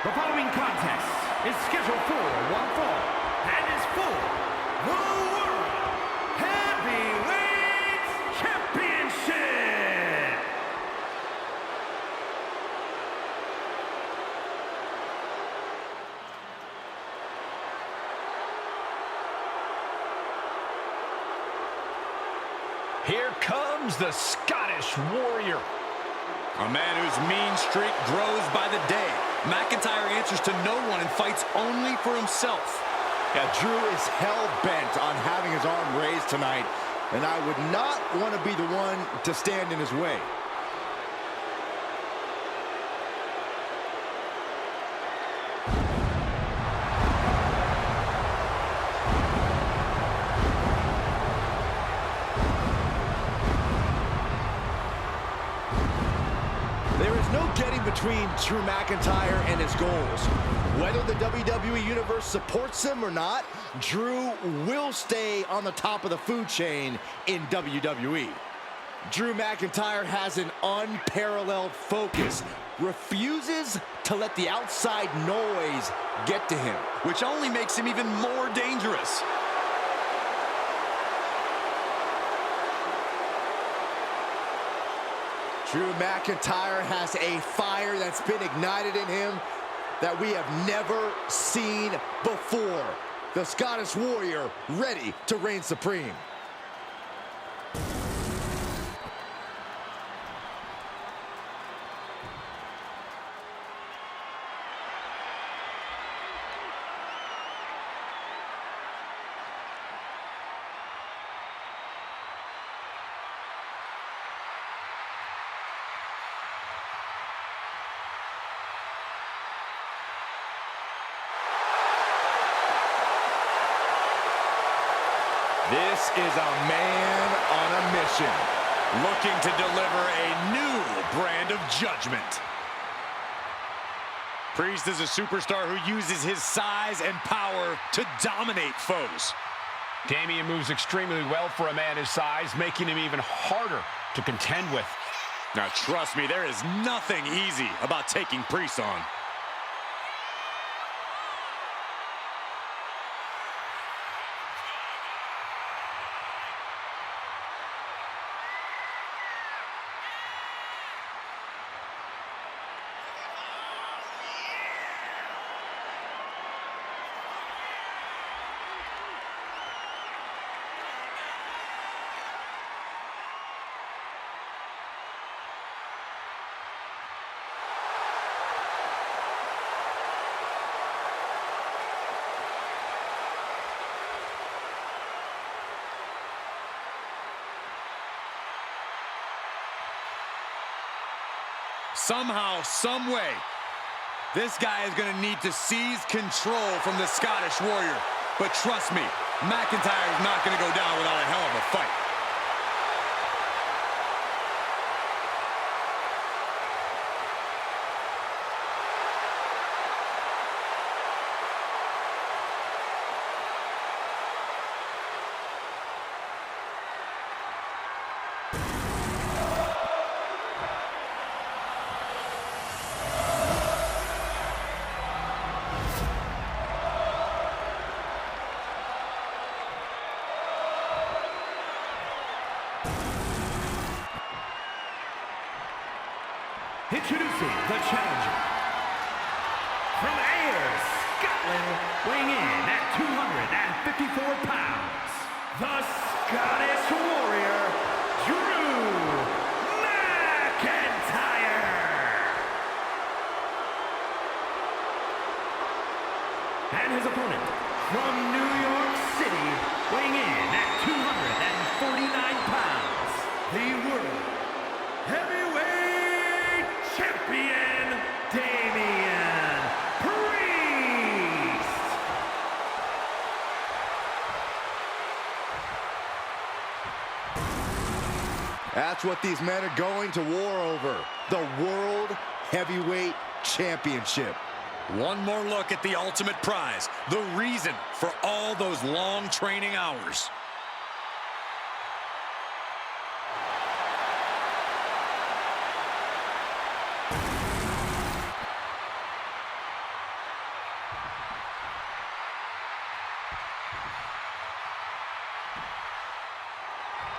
The following contest is scheduled for one fall and is for the World Heavyweight Championship. Here comes the Scottish Warrior. A man whose mean streak grows by the day. McIntyre answers to no one and fights only for himself. Yeah, Drew is hell-bent on having his arm raised tonight, and I would not want to be the one to stand in his way. Between Drew McIntyre and his goals. Whether the WWE Universe supports him or not, Drew will stay on the top of the food chain in WWE. Drew McIntyre has an unparalleled focus, refuses to let the outside noise get to him, which only makes him even more dangerous. Drew McIntyre has a fire that's been ignited in him that we have never seen before. The Scottish Warrior ready to reign supreme. This is a man on a mission, looking to deliver a new brand of judgment. Priest is a superstar who uses his size and power to dominate foes. Damian moves extremely well for a man his size, making him even harder to contend with. Now, trust me, there is nothing easy about taking Priest on. Somehow, some way, this guy is going to need to seize control from the Scottish Warrior. But trust me, McIntyre is not going to go down without a hell of a fight. Introducing the challenger. From Ayr, Scotland, weighing in at 254 pounds, the Scottish Warrior, Drew McIntyre. And his opponent, from New York City, weighing in at 249 pounds, the World Heavyweight Champion, Damian Priest. That's what these men are going to war over. The World Heavyweight Championship. One more look at the ultimate prize, the reason for all those long training hours.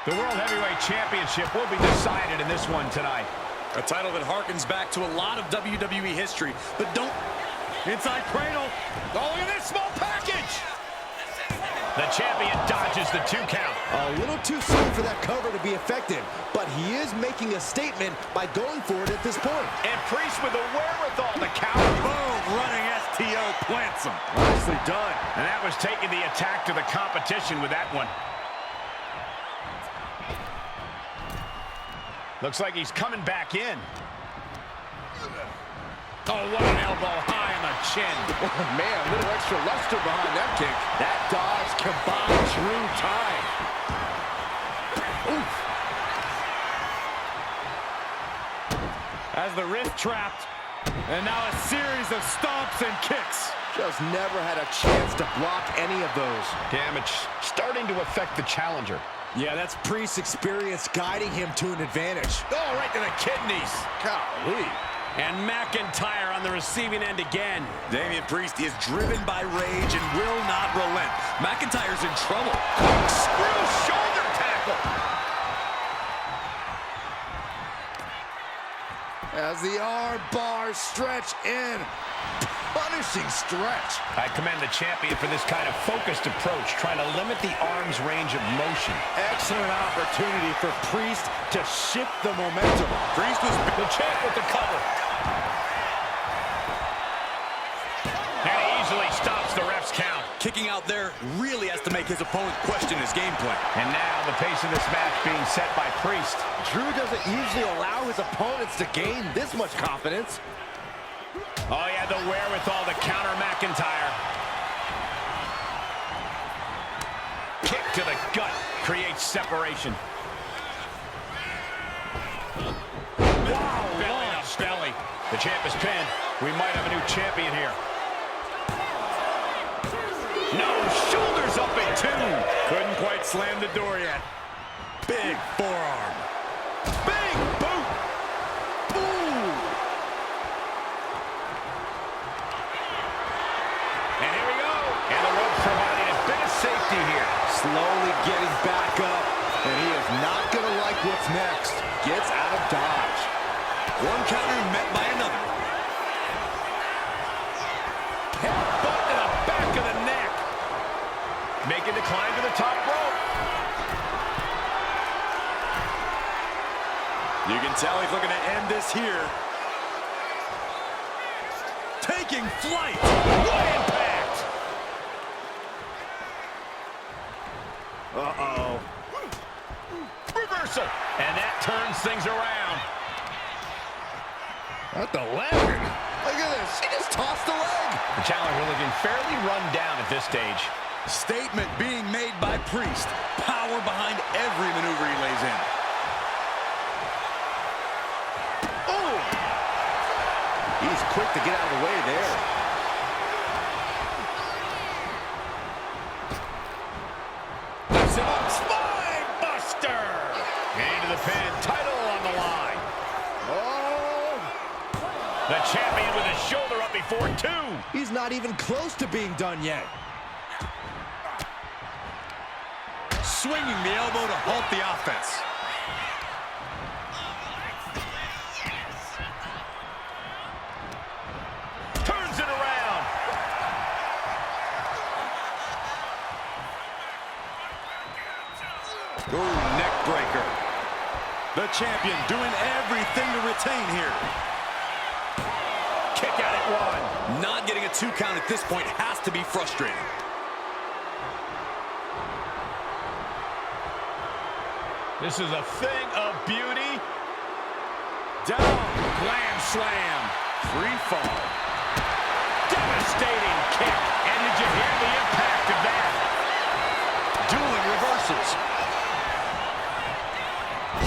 The World Heavyweight Championship will be decided in this one tonight. A title that harkens back to a lot of WWE history, but don't... Inside cradle. Oh, look at this small package. The champion dodges the 2 count. A little too soon for that cover to be effective, but he is making a statement by going for it at this point. And Priest with the wherewithal to counter. Boom, running STO plants him. Nicely done. And that was taking the attack to the competition with that one. Looks like he's coming back in. Oh, what an elbow high on the chin. Oh, man, a little extra luster behind that kick. That dodge combined Drew time. Oof. As the wrist trapped. And now a series of stomps and kicks. Just never had a chance to block any of those. Damage starting to affect the challenger. Yeah, that's Priest's experience guiding him to an advantage. Oh, right to the kidneys. Golly. And McIntyre on the receiving end again. Damian Priest is driven by rage and will not relent. McIntyre's in trouble. Screw shoulder tackle. As the arm bars stretch in. Punishing stretch. I commend the champion for this kind of focused approach, trying to limit the arm's range of motion. Excellent opportunity for Priest to shift the momentum. Priest was the champ with the cover. And he easily stops the ref's count. Kicking out there really has to make his opponent question his game plan. And now the pace of this match being set by Priest. Drew doesn't usually allow his opponents to gain this much confidence. Oh, he had the wherewithal to counter McIntyre. Kick to the gut creates separation. Wow, belly to belly. The champ is pinned. We might have a new champion here. No, shoulders up at 2. Couldn't quite slam the door yet. Big forearm. Big boot. Ooh. And here we go. And the rope providing a bit of safety here. Slowly getting back up, and he is not going to like what's next. Gets out of dodge. One counter met by another. Headbutt to the back of the neck. Making the climb to the top rope. You can tell he's looking to end this here. Taking flight. What impact! Uh-oh. Reversal. And that turns things around. At the leg. Look at this. He just tossed the leg. The challenger looking fairly run down at this stage. Statement being made by Priest. Power behind every maneuver he lays in. Oh! He's quick to get out of the way there. Lifts him up. Spine buster. And into the pin. Title on the line. Oh! The champion with his shoulder up before 2. He's not even close to being done yet. Swinging the elbow to halt the offense. Turns it around. Ooh, neck breaker. The champion doing everything to retain here. Kick out at 1. Not getting a 2 count at this point has to be frustrating. This is a thing of beauty. Down, glam slam, free fall. Devastating kick. And did you hear the impact of that? Dueling reversals.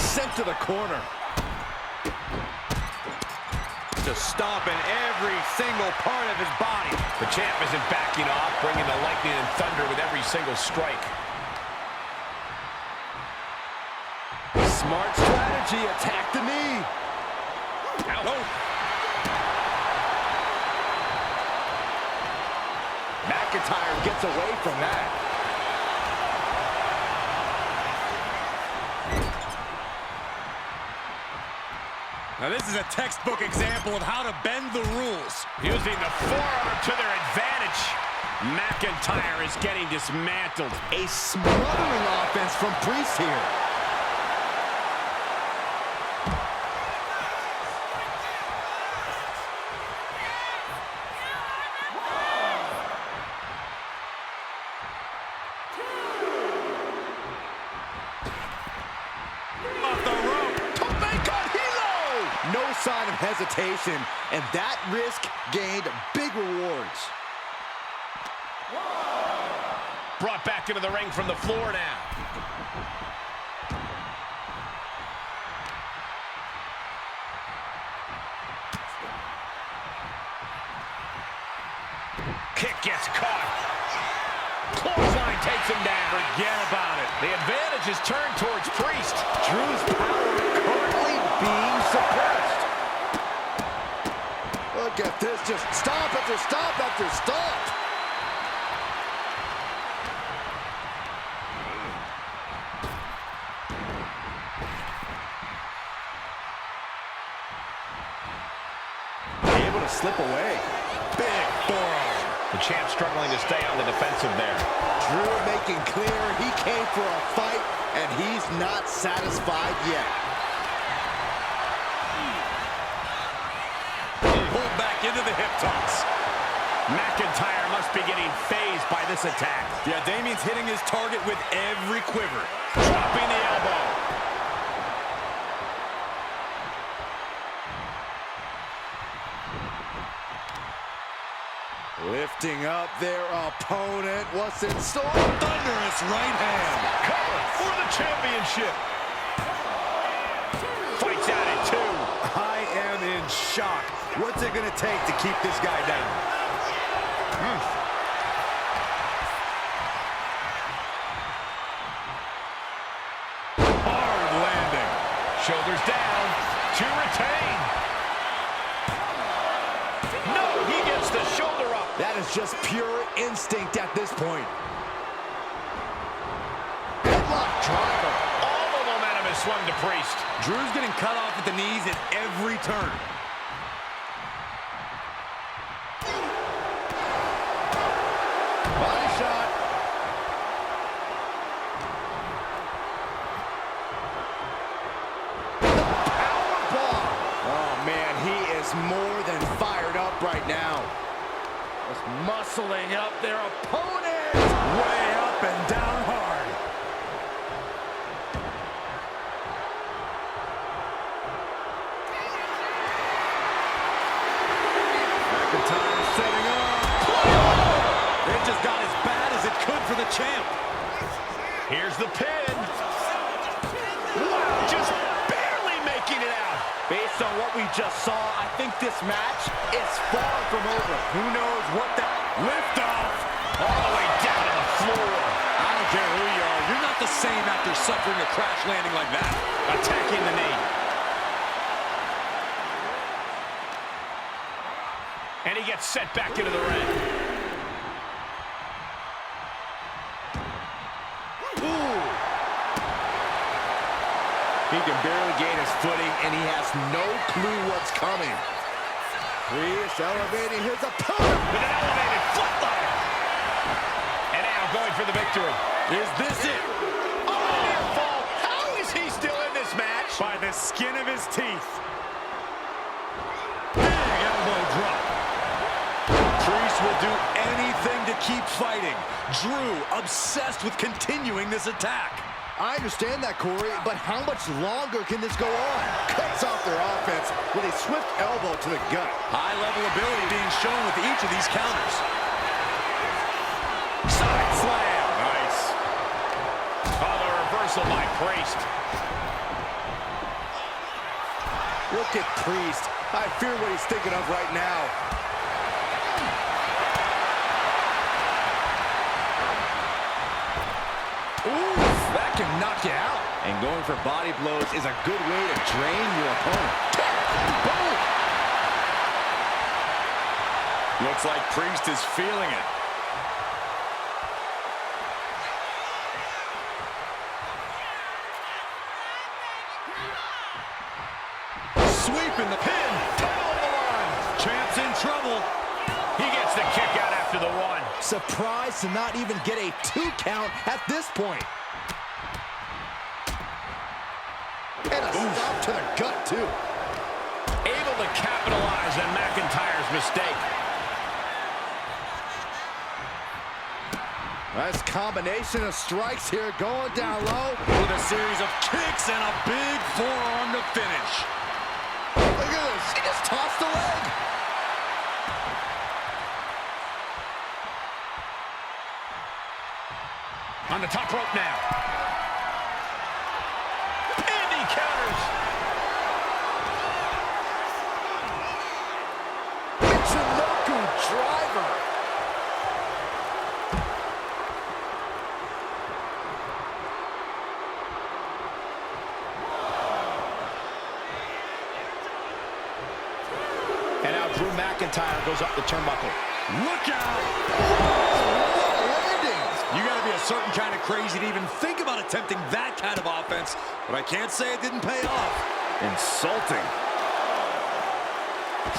Sent to the corner. Just stomping every single part of his body. The champ isn't backing off, bringing the lightning and thunder with every single strike. Smart strategy. Attack the knee. Oh. McIntyre gets away from that. Now this is a textbook example of how to bend the rules. Using the forearm to their advantage. McIntyre is getting dismantled. A smothering offense from Priest here. No sign of hesitation, and that risk gained big rewards. Brought back into the ring from the floor now. Kick gets caught. Clothesline takes him down. Forget about it. The advantage is turned towards Priest. Drew's power currently being suppressed. Look at this, just stop after stop after stop. Able to slip away. Big forearm. The champ struggling to stay on the defensive there. Drew making clear he came for a fight, and he's not satisfied yet. Pulled back into the hip toss. McIntyre must be getting phased by this attack. Yeah, Damian's hitting his target with every quiver. Dropping the elbow. Lifting up their opponent. What's in store? Thunderous right hand. Cover for the championship. Fights out at 2. I am in shock. What's it going to take to keep this guy down? Hard landing. Shoulders down to retain. No, he gets the shoulder up. That is just pure instinct at this point. Headlock driver. All the momentum is swung to Priest. Drew's getting cut off at the knees at every turn. Body shot. The powerbomb. Oh, man, he is more than fired up right now. Just muscling up their opponent. Way up and down hard. McIntyre setting up. It just got as bad as it could for the champ. Here's the pin. Wow, just barely making it out. Based on what we just saw, I think this match is far from over. Who knows what that Lift-off. All the way down to the floor. I don't care who you are. You're not the same after suffering a crash landing like that. Attacking the knee. And he gets set back into the ring. Ooh. He can barely gain his footing, and he has no clue what's coming. Priest elevating his opponent. With an elevated flatliner. And now going for the victory. Is this it? Oh, near fall. How is he still in this match? By the skin of his teeth. Big elbow drop. Priest will do anything to keep fighting. Drew obsessed with continuing this attack. I understand that, Corey, but how much longer can this go on? Cuts off their offense with a swift elbow to the gut. High-level ability being shown with each of these counters. Side slam. Nice. Oh, the reversal by Priest. Look at Priest. I fear what he's thinking of right now. Ooh, that can knock you out. And going for body blows is a good way to drain your opponent. Boom! Looks like Priest is feeling it. Sweep in trouble. He gets the kick out after the one. Surprised to not even get a 2 count at this point. And a stop to the gut, too. Able to capitalize on McIntyre's mistake. Nice combination of strikes here, going down low. With a series of kicks and a big forearm to finish. Look at this, he just tossed the leg. On the top rope now. And he counters. Michinoku driver. And now Drew McIntyre goes up the turnbuckle. Look out! What a landing. You got to be a certain kind of crazy to even think about attempting that kind of offense, but I can't say it didn't pay off. Insulting.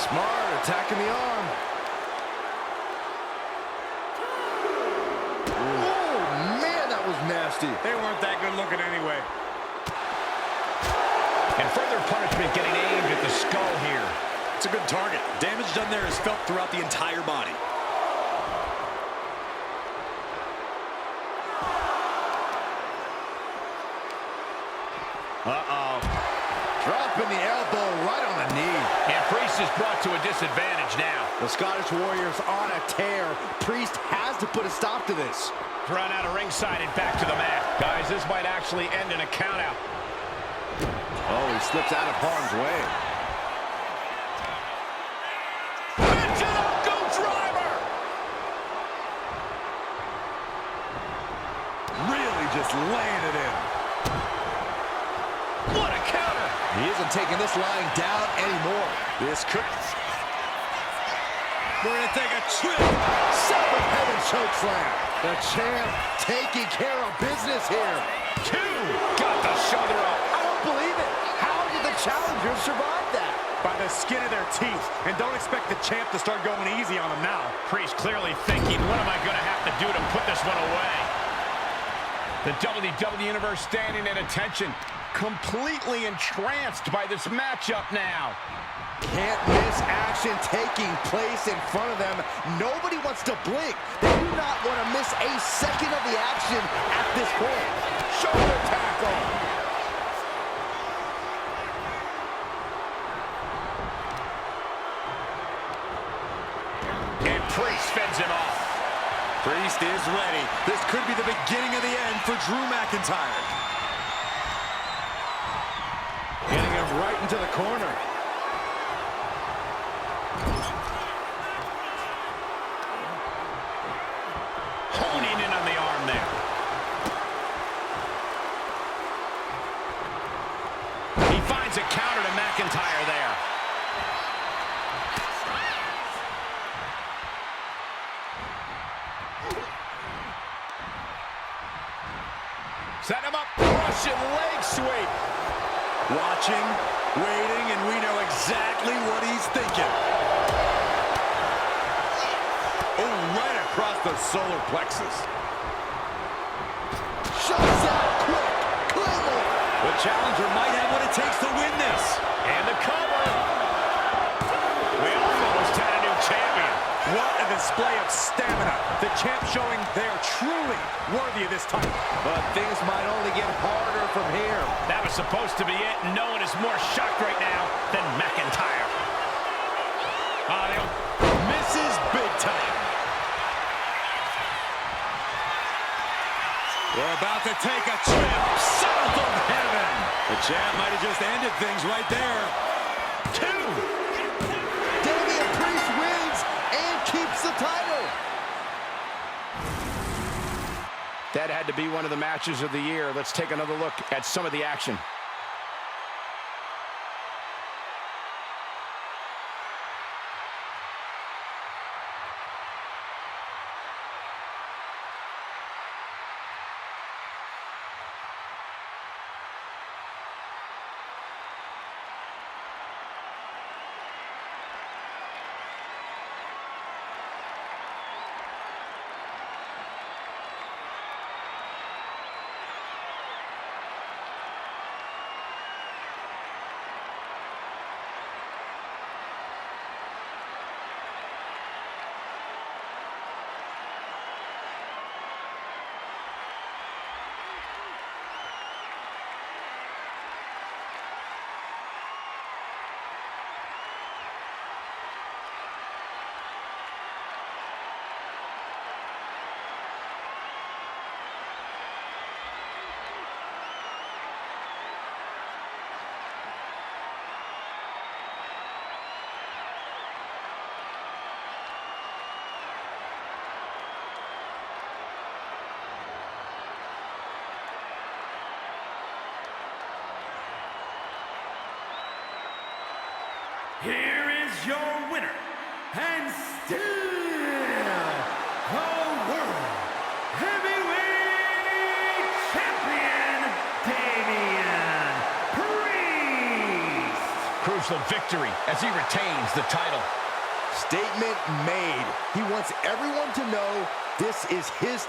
Smart, attacking the arm. Oh, man, that was nasty. They weren't that good looking anyway. And further punishment getting aimed at the skull here. It's a good target. Damage done there is felt throughout the entire body. Uh-oh. Dropping the elbow right on the knee. And Priest is brought to a disadvantage now. The Scottish Warrior's on a tear. Priest has to put a stop to this. Thrown out of ringside and back to the mat. Guys, this might actually end in a countout. Oh, he slips out of harm's way. Michinoku driver! Really just laying it in. What a counter! He isn't taking this lying down anymore. This could... We're going to take a trip. Seven heaven choke slam. The champ taking care of business here. 2! Got the shoulder up. I don't believe it. How did the challenger survive that? By the skin of their teeth. And don't expect the champ to start going easy on him now. Priest clearly thinking, what am I going to have to do to put this one away? The WWE Universe standing at attention, completely entranced by this matchup now. Can't miss action taking place in front of them. Nobody wants to blink. They do not want to miss a second of the action at this point. Shoulder tackle. And Priest fends him off. Priest is ready. This could be the beginning of the end for Drew McIntyre. Getting him right into the corner. Honing in on the arm there. He finds a counter to McIntyre there. Set him up. Russian leg sweep. Watching, waiting, and we know exactly what he's thinking. Oh, right across the solar plexus. Shots out quick. Claymore. The challenger might have what it takes to win this. And the cover. We almost had a new champion. What a display of stamina. The champ showing they're truly worthy of this title. But things might only get harder from here. That was supposed to be it. No one is more shocked right now than McIntyre. Misses big time. We're about to take a trip south of heaven. The champ might have just ended things right there. 2. Damian Priest wins and keeps the title. That had to be one of the matches of the year. Let's take another look at some of the action. and still the World Heavyweight Champion, Damian Priest. Crucial victory as he retains the title. Statement made. He wants everyone to know this is his time.